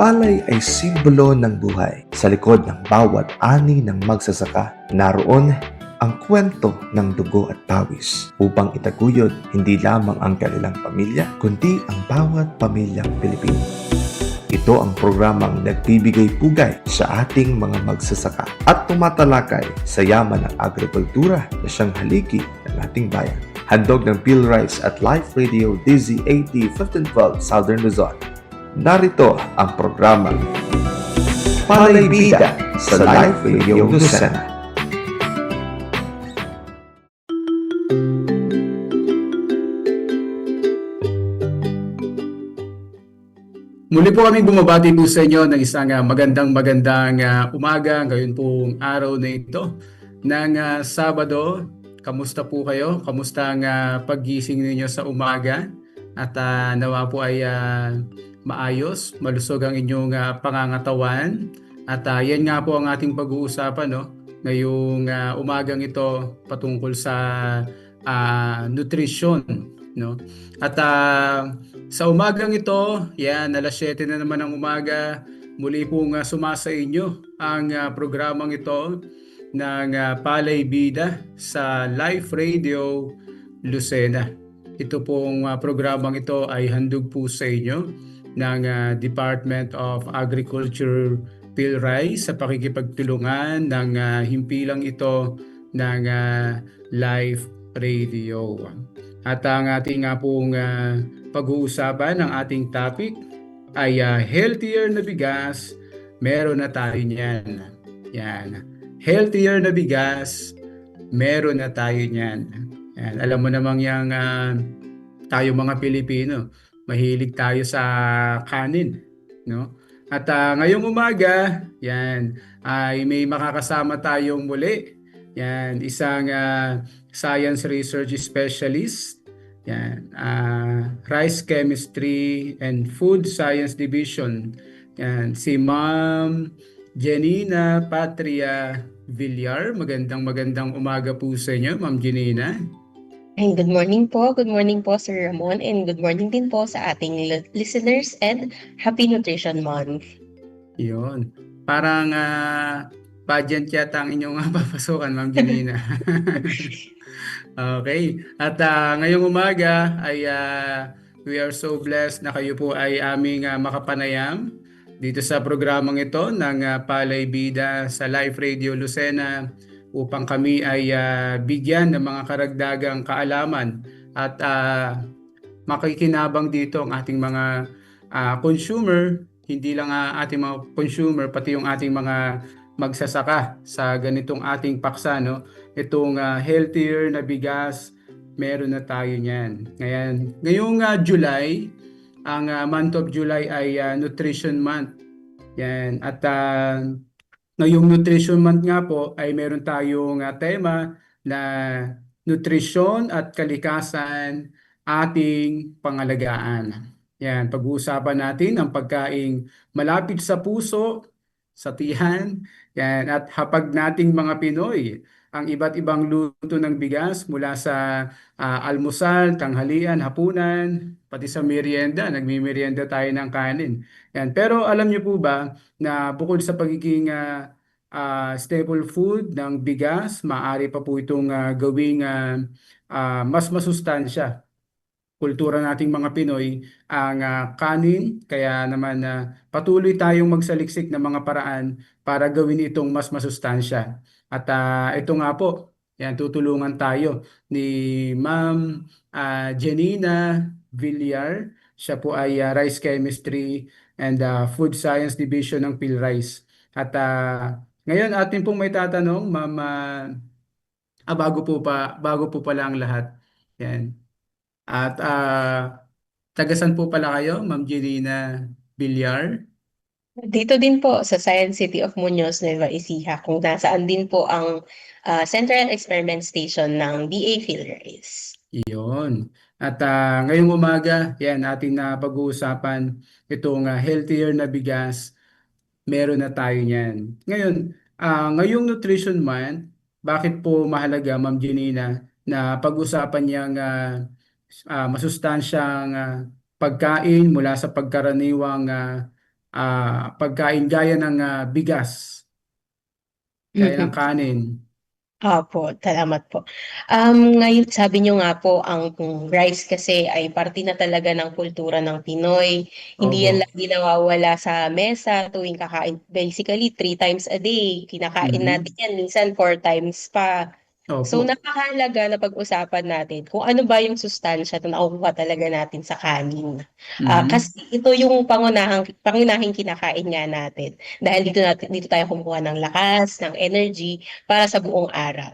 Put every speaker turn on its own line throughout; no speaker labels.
palay ay simbolo ng buhay. Sa likod ng bawat ani ng magsasaka, naroon ang kwento ng dugo at pawis upang itaguyod hindi lamang ang kanilang pamilya, kundi ang bawat pamilyang Pilipino. Ito ang programang nagbibigay pugay sa ating mga magsasaka at tumatalakay sa yaman ng agrikultura na siyang haligi ng ating bayan. Handog ng PhilRice at Life Radio DZ80 1512 Southern Luzon. Narito ang programang Palay Bida sa Life Radio Lucena.
Muli po kami bumabati po sa inyo ng isang magandang umaga ngayon pong araw na ito ng Sabado. Kamusta po kayo? Kamusta ang paggising ninyo sa umaga? At nawa po ay maayos, malusog ang inyong pangangatawan. At yan nga po ang ating pag-uusapan, no? Ngayong umagang ito patungkol sa nutrition, no? At sa umagang ito, yan, alas 7 na naman ng umaga, muli pong sumasa inyo ang programang ito ng Palay Bida sa Life Radio Lucena. Ito pong programang ito ay handog po sa inyo ng Department of Agriculture PhilRice sa pakikipagtulungan ng himpilang ito ng Life Radio. At ang ating pong pag-uusapan ng ating topic ay healthier na bigas, meron na tayo niyan. Yan. Healthier na bigas, meron na tayo niyan. Yan. Alam mo namang yang tayo mga Pilipino, mahilig tayo sa kanin, no? At ngayong umaga, yan, ay may makakasama tayong muli. Yan, isang science research specialist. Yan, Rice Chemistry and Food Science Division. Yan, si Ma'am Janina Patria Villar. Magandang umaga po sa inyo, Ma'am Janina.
And good morning po. Good morning po, Sir Ramon. And good morning din po sa ating listeners and Happy Nutrition Month.
Yun. Parang pageant yata ang inyong papasukan, Ma'am Janina. Okay. At ngayong umaga ay we are so blessed na kayo po ay aming makapanayam dito sa programang ito ng Palay Bida sa Life Radio Lucena upang kami ay bigyan ng mga karagdagang kaalaman at makikinabang dito ang ating mga consumer, hindi lang ating mga consumer, pati yung ating mga magsasaka sa ganitong ating paksa, no? Itong healthier na bigas, meron na tayo niyan. Ngayong July, ang month of July ay Nutrition Month. Yan. At ngayong Nutrition Month nga po ay meron tayong tema na nutrisyon at kalikasan ating pangalagaan. Yan, pag-uusapan natin ang pagkaing malapit sa puso, sa tiyan, yan, at hapag nating mga Pinoy ang iba't ibang luto ng bigas mula sa almusal, tanghalian, hapunan, pati sa merienda, nagmimerienda tayo ng kanin. Yan. Pero alam niyo po ba na bukod sa pagiging staple food ng bigas, maaari pa po itong gawing mas masustansya. Kultura nating mga Pinoy ang kanin, kaya naman patuloy tayong magsaliksik ng mga paraan para gawin itong mas masustansya. At ito nga po, yan, tutulungan tayo ni Ma'am Janina Villar. Siya po ay Rice Chemistry and Food Science Division ng PhilRice. At ngayon atin pong may tatanong, Ma'am, bago po pala ang lahat. Yan. At tagasan po pala kayo, Ma'am Janina Villar?
Dito din po sa Science City of Muñoz, Nueva Ecija, kung nasaan din po ang Central Experiment Station ng BA PhilRice.
Iyon. At ngayong umaga, yan, ating na pag-uusapan itong healthier na bigas, meron na tayo niyan. Ngayon, ngayong Nutrition Month, bakit po mahalaga, Ma'am Janina, na pag-usapan niyang masustansyang pagkain mula sa pagkaraniwang pagkain gaya ng bigas, gaya ng
Mhm.
kanin.
Opo, salamat po. Ngayon sabi niyo nga po ang rice kasi ay parte na talaga ng kultura ng Pinoy. Hindi yan
Opo.
lagi nawawala sa mesa tuwing kakain. Basically, 3 times a day. Kinakain natin
Mhm.
yan, minsan 4 times pa. So,
Opo.
napakahalaga na pag-usapan natin kung ano ba yung sustansya na nakukuha talaga natin sa kanin.
Mhm.
Kasi ito yung pangunahing kinakain nga natin. Dahil dito tayo kumukuha ng lakas, ng energy para sa buong araw.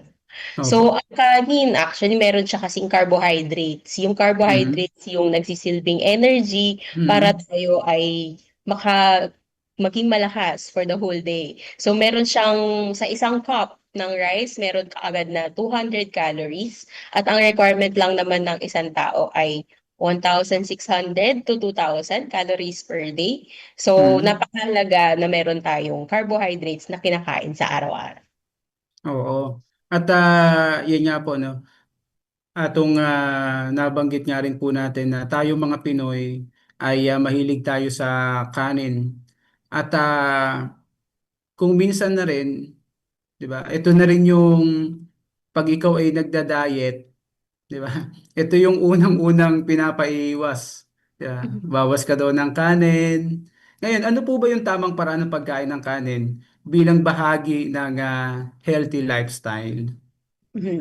So,
Opo.
ang kanin, actually, meron siya kasing carbohydrates. Yung
Mhm.
carbohydrates, yung nagsisilbing energy para
Mhm.
tayo ay maka maging malakas for the whole day. So, meron siyang, sa isang cup ng rice, meron kaagad na 200 calories. At ang requirement lang naman ng isang tao ay 1,600 to 2,000 calories per day. So,
Mhm.
napakahalaga na meron tayong carbohydrates na kinakain sa araw-araw.
Oo. At yun nga po, no. Atong nabanggit nga rin po natin na tayo mga Pinoy ay mahilig tayo sa kanin. At kung minsan na rin, 'di ba? Ito na rin yung pag ikaw ay nagda-diet, 'di ba? Ito yung unang-unang pinapaiwas. 'Di ba? Bawas ka daw ng kanin. Ngayon, ano po ba yung tamang paraan ng pagkain ng kanin bilang bahagi ng healthy lifestyle?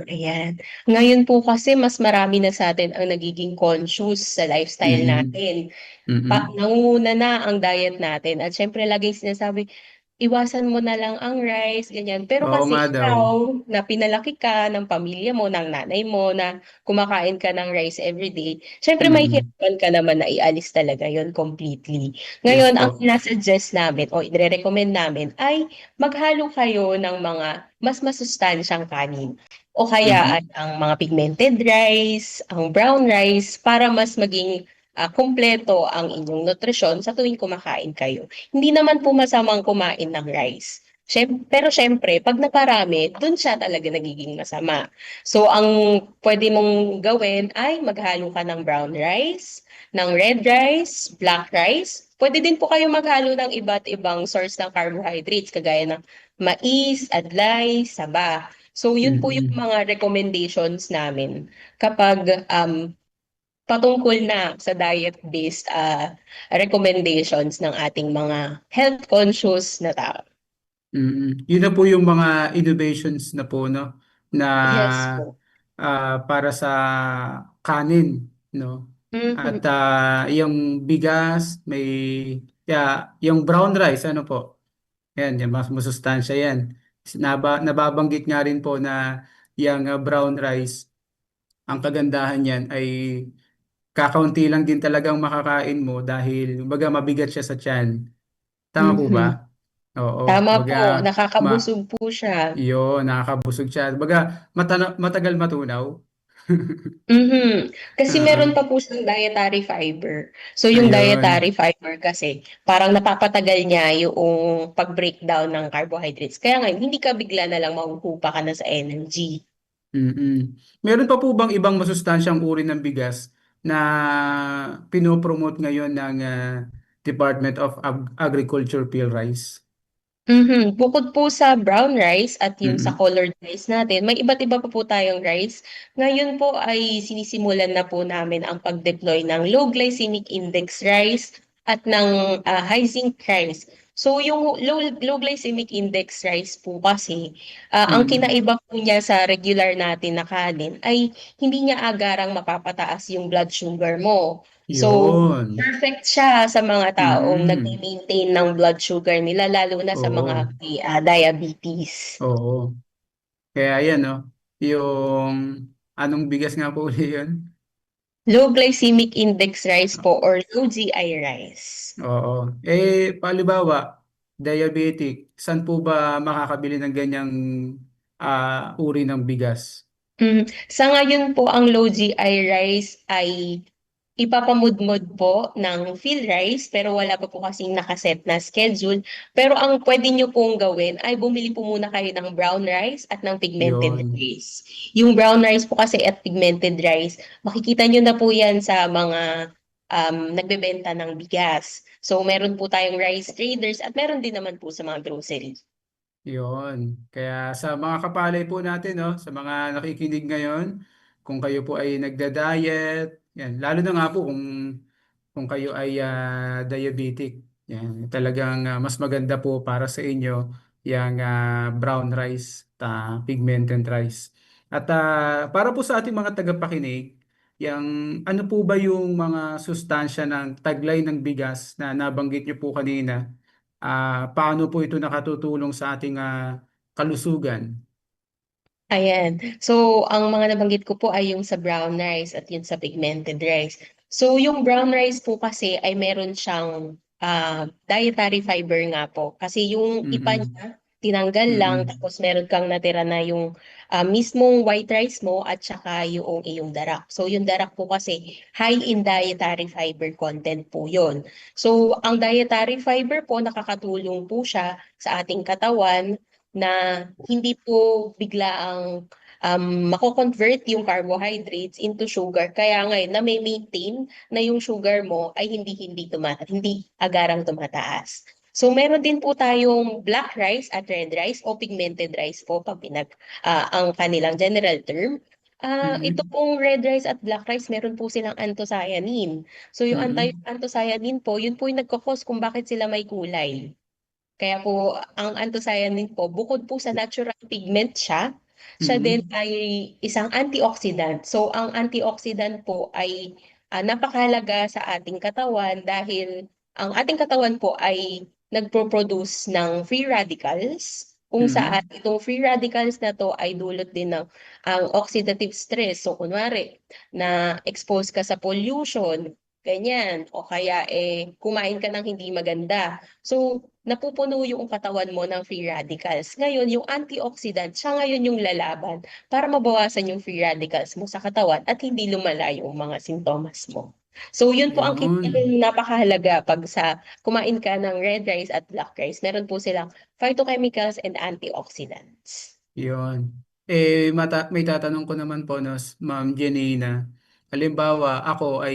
Ayan. Ngayon po kasi mas marami na sa atin ang nagiging conscious sa lifestyle
Mhm.
natin.
Mhm.
Nangunguna na ang diet natin at syempre laging sinasabi, iwasan mo na lang ang rice, ganyan. Pero
Oo
kasi
nga daw.
ikaw, na pinalaki ka ng pamilya mo, ng nanay mo, na kumakain ka ng rice everyday, syempre may
Mhm.
hirapan ka naman na ialis talaga yon completely.
Yes
Ngayon, ang
po.
sinasuggest namin o i-recommend namin ay maghalo kayo ng mga mas masustansyang kanin. O kaya ay
Mhm.
ang mga pigmented rice, ang brown rice, para mas maging kumpleto ang inyong nutrisyon sa tuwing kumakain kayo. Hindi naman po masamang kumain ng rice. Pero syempre, pag naparami, dun siya talaga nagiging masama. So, ang pwede mong gawin ay maghalo ka ng brown rice, ng red rice, black rice. Pwede din po kayo maghalo ng iba't ibang source ng carbohydrates, kagaya ng mais, adlay, saba. So, yun po yung
Mhm.
mga recommendations namin kapag patungkol na sa diet-based recommendations ng ating mga health-conscious na tao.
Yun na po yung mga innovations na po, no, na
Yes po.
para sa kanin, no. At
Mhm.
yung bigas, yung brown rice, ano po, yan, yung mas masustansya yan. Nababanggit nga rin po na yung brown rice, ang kagandahan yan ay kakaunti lang din talagang makakain mo dahil baga mabigat siya sa tiyan. Tama po ba?
Mhm.
Oo,
Tama
baga
po,
ma
nakakabusog po siya.
nakakabusog siya. Baga matagal matunaw.
Kasi meron
Oo,
pa po siyang dietary fiber. So yung
ayun.
dietary fiber kasi parang napapatagal niya yung pag-breakdown ng carbohydrates. Kaya ngayon, hindi ka bigla na lang mahuhupa ka na sa energy.
Meron pa po bang ibang masustansyang uri ng bigas na pinopromote ngayon ng Department of Agriculture PhilRice?
Bukod po sa brown rice at yung sa
Mm-mm.
colored rice natin, may iba't iba pa po tayong rice. Ngayon po ay sinisimulan na po namin ang pag-deploy ng low glycemic index rice at ng high zinc rice. So yung low glycemic index rice po kasi, ang
Mm-mm.
kinaiba po niya sa regular natin na kanin ay hindi niya agarang mapapataas yung blood sugar mo. So,
Yun.
perfect siya sa mga taong
Mm-mm.
nagme-maintain ng blood sugar nila, lalo na sa mga
Oo.
may diabetes.
Oo. Kaya yan, no? Yung anong bigas nga po uli yun?
Low glycemic index rice po or low GI rice.
Oo. Palibawa, diabetic, saan po ba makakabili ng ganyang uri ng bigas?
Sa ngayon po, ang low GI rice ay ipapamudmod po ng field rice, pero wala pa po kasing nakaset na schedule. Pero ang pwede nyo pong gawin ay bumili po muna kayo ng brown rice at ng pigmented
Yun.
rice. Yung brown rice po kasi at pigmented rice, makikita nyo na po yan sa mga nagbebenta ng bigas. So meron po tayong rice traders at meron din naman po sa mga grocery.
Yun. Kaya sa mga kapalay po natin, no, sa mga nakikinig ngayon, kung kayo po ay nagda-diet, yan, lalo na nga po kung kayo ay diabetic, yan, talagang mas maganda po para sa inyo yung brown rice, pigmented rice. At para po sa ating mga tagapakinig, yung ano po ba yung mga sustansya ng taglay ng bigas na nabanggit niyo po kanina? Paano po ito nakatutulong sa ating kalusugan?
Ayan. So, ang mga nabanggit ko po ay yung sa brown rice at yung sa pigmented rice. So, yung brown rice po kasi ay meron siyang dietary fiber nga po. Kasi yung ipa
Mm-mm.
niya, tinanggal lang,
Mm-mm.
tapos meron kang natira na yung mismong white rice mo at saka yung iyong darak. So, yung darak po kasi high in dietary fiber content po yun. So, ang dietary fiber po, nakakatulong po siya sa ating katawan na hindi po bigla ang mako-convert yung carbohydrates into sugar. Kaya ngayon na may maintain na yung sugar mo ay hindi agarang tumataas. So meron din po tayong black rice at red rice o pigmented rice po pag ang kanilang general term. Ito
Mm-mm.
pong red rice at black rice, meron po silang anthocyanin. So yung
Mm-mm.
anthocyanin po, yun po yung nagkakos kung bakit sila may kulay. Kaya po, ang anthocyanin po, bukod po sa natural pigment siya din
Mm-mm.
ay isang antioxidant. So, ang antioxidant po ay napakahalaga sa ating katawan dahil ang ating katawan po ay nagpo-produce ng free radicals, kung saan
Mm-mm.
itong free radicals na to ay dulot din ng ang oxidative stress. So, kunwari, na expose ka sa pollution, ganyan, o kaya kumain ka ng hindi maganda. So, napupuno yung katawan mo ng free radicals. Ngayon, yung antioxidant, siya ngayon yung lalaban para mabawasan yung free radicals mo sa katawan at hindi lumala yung mga sintomas mo. So, yun po ang
Yun.
napakahalaga pag kumain ka ng red rice at black rice. Meron po silang phytochemicals and antioxidants.
Yun. May tatanong ko naman po, no, Ma'am Janina. Halimbawa, ako ay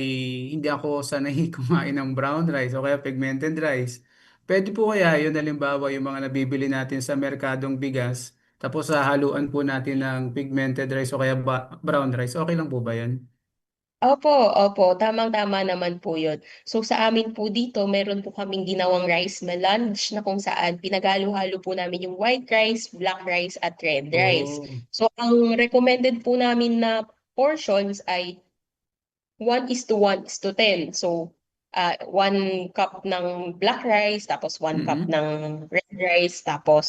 hindi ako sanay kumain ng brown rice o kaya pigmented rice. Pwede po kaya yun, halimbawa, yung mga nabibili natin sa merkadong bigas, tapos haluan po natin ng pigmented rice o kaya brown rice. Okay lang po ba yan?
Opo, opo, tamang-tama naman po yun. So sa amin po dito, meron po kaming ginawang rice melange na kung saan pinagalo-halo po namin yung white rice, black rice at red rice.
Oh.
So ang recommended po namin na portions ay 1:1:10. So 1 cup ng black rice, tapos 1 cup
Mm-mm.
ng red rice, tapos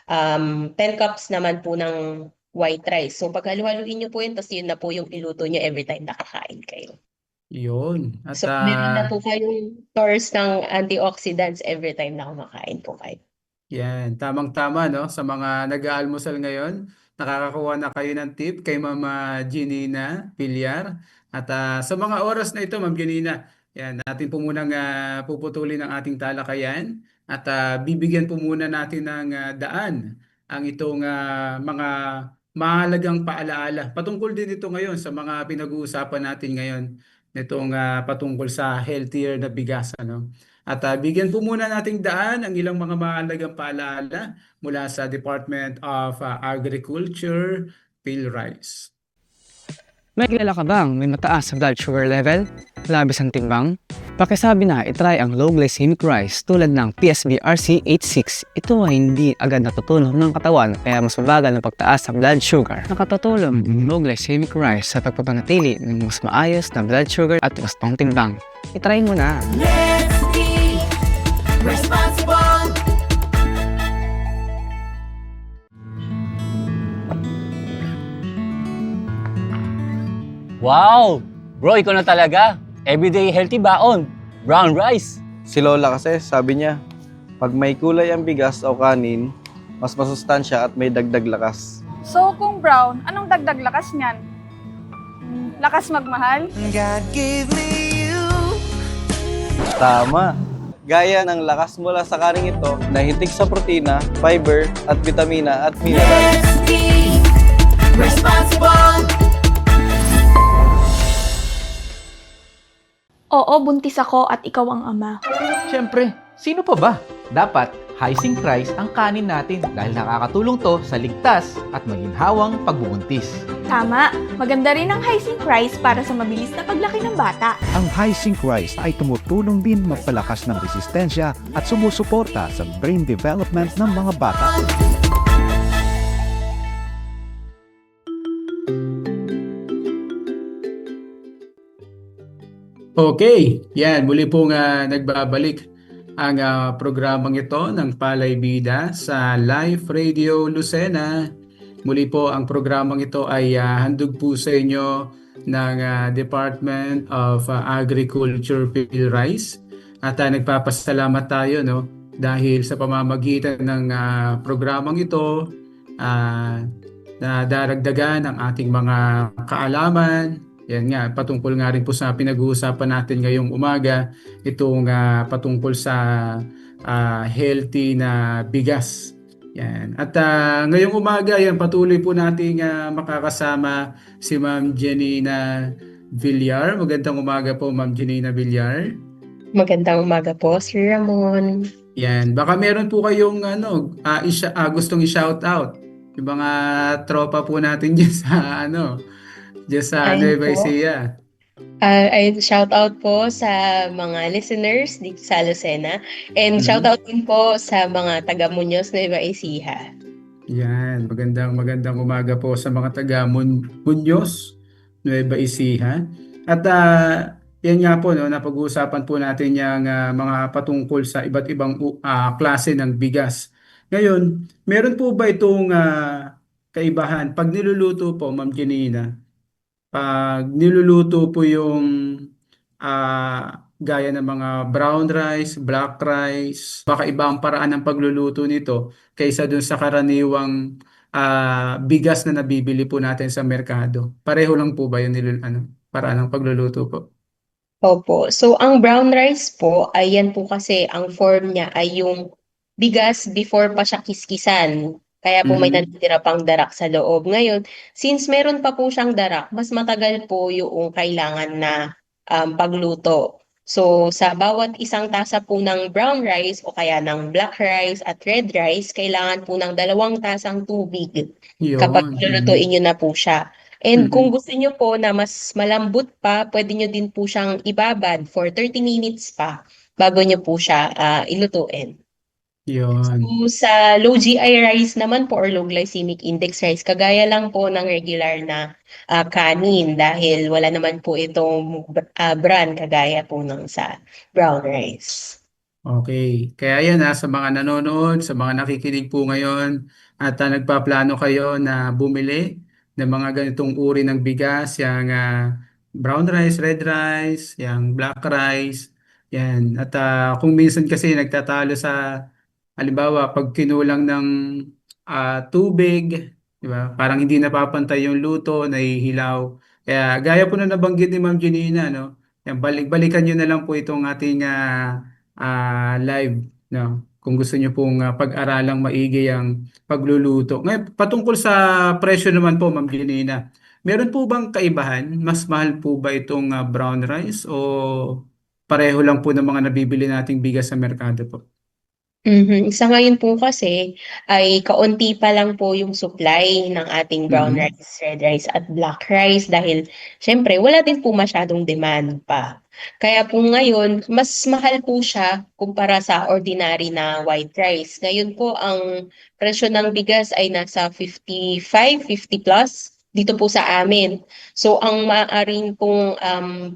10 cups naman po ng white rice. So paghalu-haluin niyo po yun, tapos yun na po yung iluto niyo every time nakakain kayo.
Yun. At
So meron na po kayong source ng antioxidants every time na kumakain po kayo.
yan, tamang-tama, no? Sa mga nag-aalmusal ngayon, nakakakuha na kayo ng tip kay Mama Ginina Pilyar. At sa mga oras na ito, Ma'am Ginina, yan, natin po munang puputulin ang ating talakayan at bibigyan po muna natin ng daan ang itong mga mahalagang paalaala. Patungkol din ito ngayon sa mga pinag-uusapan natin ngayon nitong patungkol sa healthier na bigas, ano? At bigyan po muna nating daan ang ilang mga mahalagang paalala mula sa Department of Agriculture, PhilRice.
May kilala ka bang may mataas sa blood sugar level? Labis ang timbang? Pakisabi na itry ang low glycemic rice tulad ng PSBRC86. Ito ay hindi agad natutunan ng katawan kaya mas mabagal ang pagtaas sa blood sugar. Nakatutulong ang low glycemic rice sa pagpapanatili ng mas maayos na blood sugar at gustong timbang. Itry mo na!
Let's be responsible.
Wow! Bro, ikaw na talaga. Everyday healthy baon. Brown rice.
Si Lola kasi, sabi niya, pag may kulay ang bigas o kanin, mas masustansya at may dagdag lakas.
So kung brown, anong dagdag lakas niyan? Lakas magmahal?
God gave me you.
Tama! Gaya ng lakas mula sa kaning ito na hitik sa protina, fiber, at vitamina at mineral.
Let's be responsible.
Oo,
Oo, buntis ako at ikaw ang ama.
Siyempre, sino pa ba? Dapat high zinc rice ang kanin natin dahil nakakatulong to sa ligtas at maginhawang pagbubuntis.
Tama, maganda rin ang high zinc rice para sa mabilis na paglaki ng bata.
Ang high zinc rice ay tumutulong din magpalakas ng resistensya at sumusuporta sa brain development ng mga bata.
Okay, yan. Muli pong nagbabalik ang programang ito ng Palay Bida sa Live Radio Lucena. Muli po ang programang ito ay handog po sa inyo ng Department of Agriculture PhilRice. At nagpapasalamat tayo dahil sa pamamagitan ng programang ito na daragdagan ang ating mga kaalaman. Yan nga, patungkol nga rin po sa pinag-uusapan natin ngayong umaga, itong patungkol sa healthy na bigas. Yan. At ngayong umaga, yan, patuloy po nating makakasama si Ma'am Janina Villar. Magandang umaga po, Ma'am Janina Villar.
Magandang umaga po, Sir Ramon.
Yan, baka meron po kayong gustong i-shout out. Yung mga tropa po natin dyan sa dyan sa
Ayun
Nueva
po.
Ecija.
Ay shout out po sa mga listeners dito sa Lucena and shout out din po sa mga taga Muñoz, Nueva Ecija.
Yan, magandang umaga po sa mga taga Muñoz, Nueva Ecija. At yan nga po, napag-uusapan po natin yung mga patungkol sa iba't ibang klase ng bigas. Ngayon, meron po ba itong kaibahan? Pag niluluto po, Ma'am Janina, pag niluluto po yung gaya ng mga brown rice, black rice, baka iba ang paraan ng pagluluto nito kaysa dun sa karaniwang bigas na nabibili po natin sa merkado. Pareho lang po ba yung paraan ng pagluluto po?
Opo. So, ang brown rice po, ayan po kasi ang form niya ay yung bigas before pa siya kiskisan. Kaya po may natitira pang darak sa loob. Ngayon, since meron pa po siyang darak, mas matagal po yung kailangan na pagluto. So, sa bawat isang tasa po ng brown rice o kaya ng black rice at red rice, kailangan po ng 2 tasang tubig kapag
Yun.
lulutuin nyo na po siya. And kung gusto nyo po na mas malambot pa, pwede nyo din po siyang ibabad for 30 minutes pa bago nyo po siya ilutuin.
Yun.
So, sa low GI rice naman po or low glycemic index rice, kagaya lang po ng regular na kanin dahil wala naman po itong bran kagaya po ng sa brown rice.
Okay. Kaya yan sa mga nanonood, sa mga nakikinig po ngayon at nagpaplano kayo na bumili ng mga ganitong uri ng bigas, yung brown rice, red rice, yung black rice, yan. At kung minsan kasi nagtatalo sa halimbawa, pag kinulang ng tubig, di ba? Parang hindi napapantay yung luto, nahihilaw. Kaya gaya po na nabanggit ni Ma'am Janina, yan, balikan nyo na lang po itong ating live, kung gusto nyo pong pag-aralang maigi ang pagluluto. Ngayon, patungkol sa presyo naman po, Ma'am Janina, meron po bang kaibahan? Mas mahal po ba itong brown rice o pareho lang po ng mga nabibili nating bigas sa merkado po?
Sa ngayon po kasi ay kaunti pa lang po yung supply ng ating brown rice, red rice at black rice dahil syempre wala din po masyadong demand pa. Kaya po ngayon mas mahal po siya kumpara sa ordinary na white rice. Ngayon po ang presyo ng bigas ay nasa 55, 50 plus dito po sa amin. So ang maaaring pong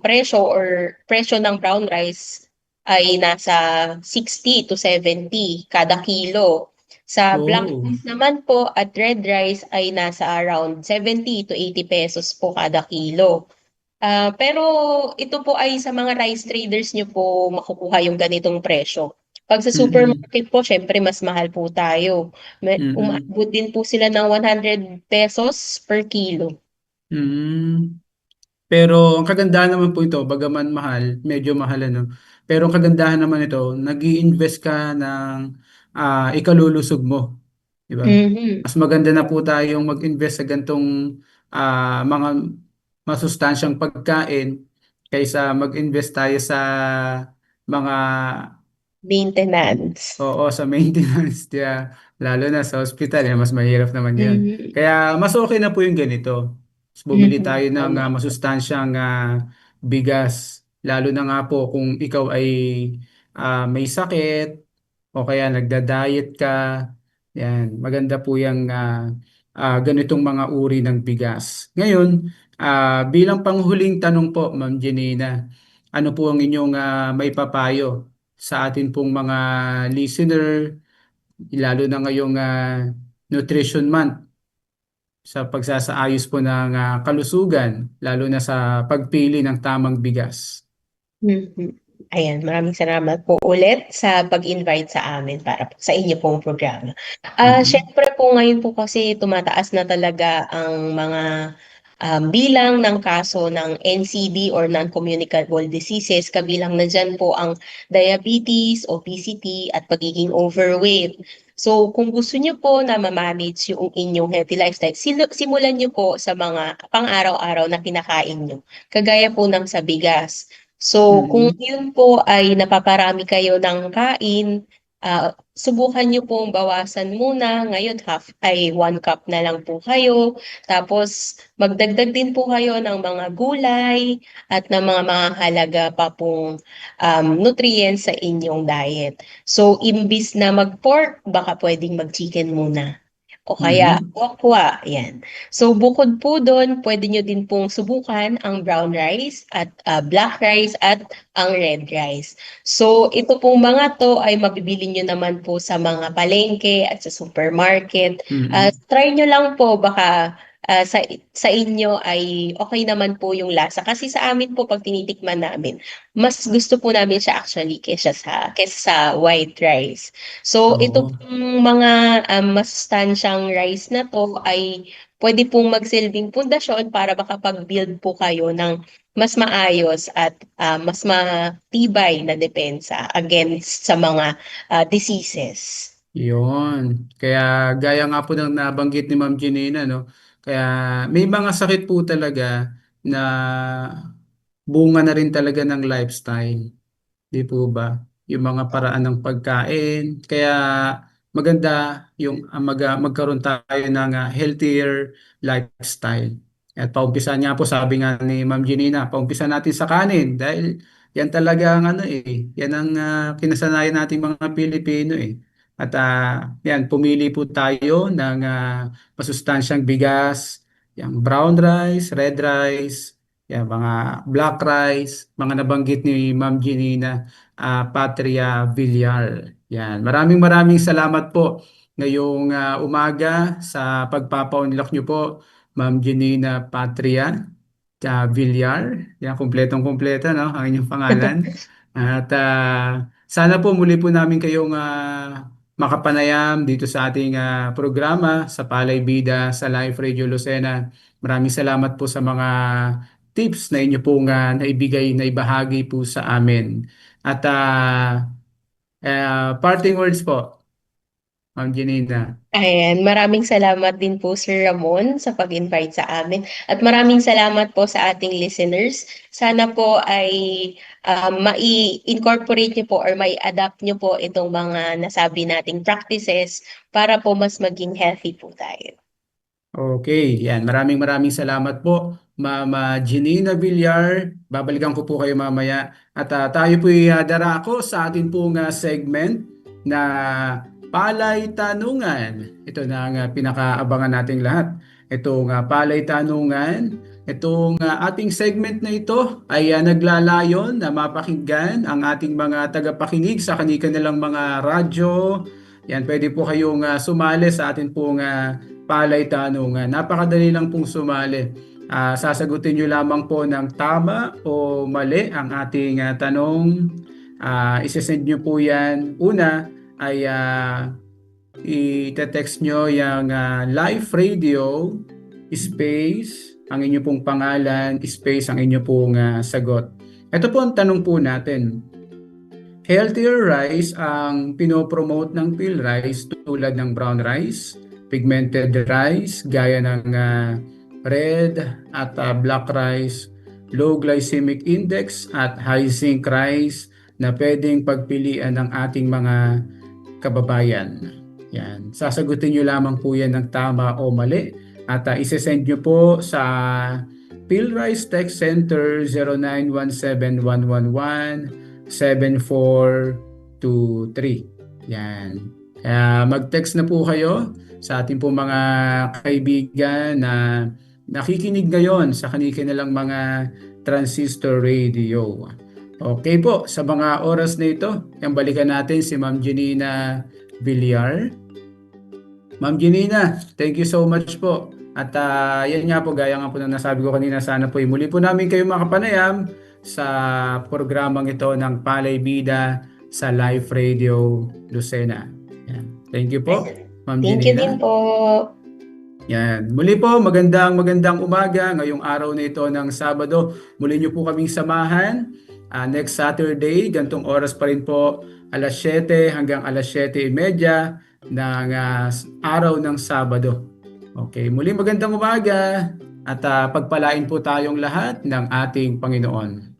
presyo ng brown rice ay nasa 60 to 70 kada kilo. Sa black rice naman po at red rice ay nasa around 70 to 80 pesos po kada kilo. Pero ito po ay sa mga rice traders nyo po makukuha yung ganitong presyo. Pag sa supermarket po, syempre mas mahal po tayo. Umaabot din po sila ng 100 pesos per kilo.
Pero ang kagandahan naman po ito, bagaman mahal, medyo mahal pero ang kagandahan naman ito, nag-i-invest ka ng ikalulusog mo. Diba? Mas maganda na po tayong mag-invest sa gantong mga masustansyang pagkain kaysa mag-invest tayo sa mga
Maintenance.
oo, sa maintenance, diya, lalo na sa hospital, mas mahirap naman yun.
Mhm.
Kaya mas okay na po yung ganito. Mas bumili
Mhm.
tayo ng
Tama.
masustansyang bigas, lalo na nga po kung ikaw ay may sakit o kaya nagda-diet ka. Yan, maganda po yung ganitong mga uri ng bigas. Ngayon, bilang panghuling tanong po, Ma'am Janina, ano po ang inyong maipapayo sa atin pong mga listener, lalo na ngayong Nutrition Month, sa pagsasaayos po ng kalusugan, lalo na sa pagpili ng tamang bigas?
Mhm. Ayan, maraming salamat po ulit sa pag-invite sa amin para po sa inyo pong programa.
Mhm.
Syempre po ngayon po kasi tumataas na talaga ang mga bilang ng kaso ng NCD or non-communicable diseases. Kabilang na dyan po ang diabetes, obesity, at pagiging overweight. So, kung gusto niyo po na ma-manage yung inyong healthy lifestyle, simulan niyo po sa mga pang-araw-araw na kinakain niyo, kagaya po ng sa bigas. So, kung
Mhm.
yun po ay napaparami kayo ng kain, subukan niyo pong bawasan muna. Ngayon, 1 cup na lang po kayo. Tapos, magdagdag din po kayo ng mga gulay at ng mga mahalaga pa pong nutrients sa inyong diet. So, imbis na mag-pork, baka pwedeng mag-chicken muna. O kaya
Mhm.
okwa, yan. So bukod po doon, pwede nyo din pong subukan ang brown rice at black rice at ang red rice. So ito pong mga to ay mabibili nyo naman po sa mga palengke at sa supermarket.
Mhm.
Try nyo lang po, baka sa inyo ay okay naman po yung lasa. Kasi sa amin po, pag tinitikman namin, mas gusto po namin siya actually kesa sa white rice. So, ito
Oo.
pong mga masustansyang rice na to ay pwede pong magsilbing pundasyon para makapag-build po kayo ng mas maayos at mas matibay na depensa against sa mga diseases.
Yun. Kaya gaya nga po ng nabanggit ni Ma'am Janina, no? Kaya may mga sakit po talaga na bunga na rin talaga ng lifestyle. Di po ba? Yung mga paraan ng pagkain. Kaya maganda yung magkaroon tayo ng healthier lifestyle. At paumpisa niya po, sabi nga ni Ma'am Janina, paumpisa natin sa kanin dahil yan talaga ang ano yan ang kinasanayan nating mga Pilipino eh. At yan, pumili po tayo ng masustansyang bigas, yung brown rice, red rice, yan, mga black rice, mga nabanggit ni Ma'am Janina, Patria Villar. Yan. Maraming maraming salamat po ngayong umaga sa pagpapa-unlock niyo po, Ma'am Janina Patria Villar. Yan, kumpletong-kumpleto, no? Ang inyong pangalan. At sana po muli po namin kayong makapanayam dito sa ating programa sa Palay Bida sa Live Radio Lucena. Maraming salamat po sa mga tips na inyo pong naibigay, naibahagi po sa amin. At parting words po, Ma'am Janina.
Ayan, maraming salamat din po Sir Ramon sa pag-invite sa amin at maraming salamat po sa ating listeners. Sana po ay mai-incorporate niyo po or mai-adapt niyo po itong mga nasabi nating practices para po mas maging healthy po tayo.
Okay, yan. Maraming maraming salamat po, Mama Janina Villar. Babalikan ko po kayo mamaya. At tayo po darako sa ating pong segment na Palay Tanungan. Ito na ang pinakaabangan nating lahat. Itong Palay Tanungan. Itong ating segment na ito ay naglalayon na mapakinggan ang ating mga tagapakinig sa kanilang mga radyo. Yan, pwede po kayong sumali sa ating pong Palay Tanungan. Napakadali lang pong sumali. Sasagutin nyo lamang po ng tama o mali ang ating tanong. Isesend nyo po yan. Una ay i-text nyo yung live radio space ang inyo pong pangalan space ang inyo pong sagot. Ito po ang tanong po natin. Healthier rice ang pinopromote ng PhilRice tulad ng brown rice, pigmented rice gaya ng red at black rice low glycemic index at high zinc rice na pwedeng pagpilian ng ating mga kababayan. Yan. Sasagutin nyo lamang po yan ng tama o mali at isesend nyo po sa PhilRice Tech Center 0917-111-7423. Yan. Mag-text na po kayo sa ating po mga kaibigan na nakikinig ngayon sa kanilang mga transistor radio. Okay po, sa mga oras na ito, yung balikan natin si Ma'am Janina Villar. Ma'am Janina, thank you so much po. At yan nga po, gaya nga po na nasabi ko kanina, sana po muli po namin kayo makapanayam sa programang ito ng Palay Bida sa Live Radio Lucena. Yan. Thank you po, Ma'am Janina.
Thank you din po.
Yan. Muli po, magandang umaga ngayong araw na ito ng Sabado. Muli niyo po kaming samahan next Saturday, gantong oras pa rin po, alas 7 hanggang alas 7:30 ng araw ng Sabado. Okay, muli magandang umaga at pagpalain po tayong lahat ng ating Panginoon.